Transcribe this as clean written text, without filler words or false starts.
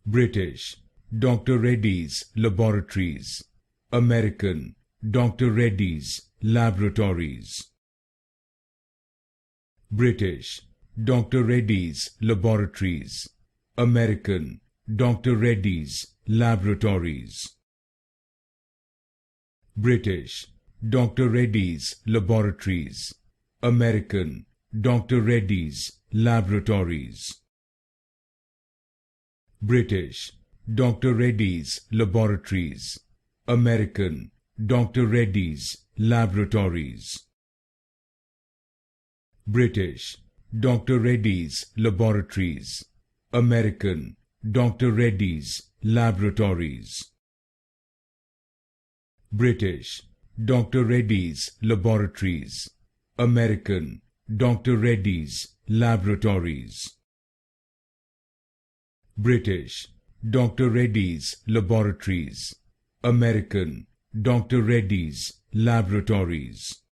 British, Dr. Reddy's Laboratories. American, Dr. Reddy's Laboratories. British, Dr. Reddy's Laboratories. American, Dr. Reddy's Laboratories. British, Dr. Reddy's Laboratories. American, Dr. Reddy's Laboratories. British, Dr. Reddy's Laboratories. American, Dr. Reddy's Laboratories. British, Dr. Reddy's Laboratories. American, Dr. Reddy's Laboratories. British, Dr. Reddy's Laboratories. American, Dr. Reddy's Laboratories. British, Dr. Reddy's Laboratories. American, Dr. Reddy's Laboratories.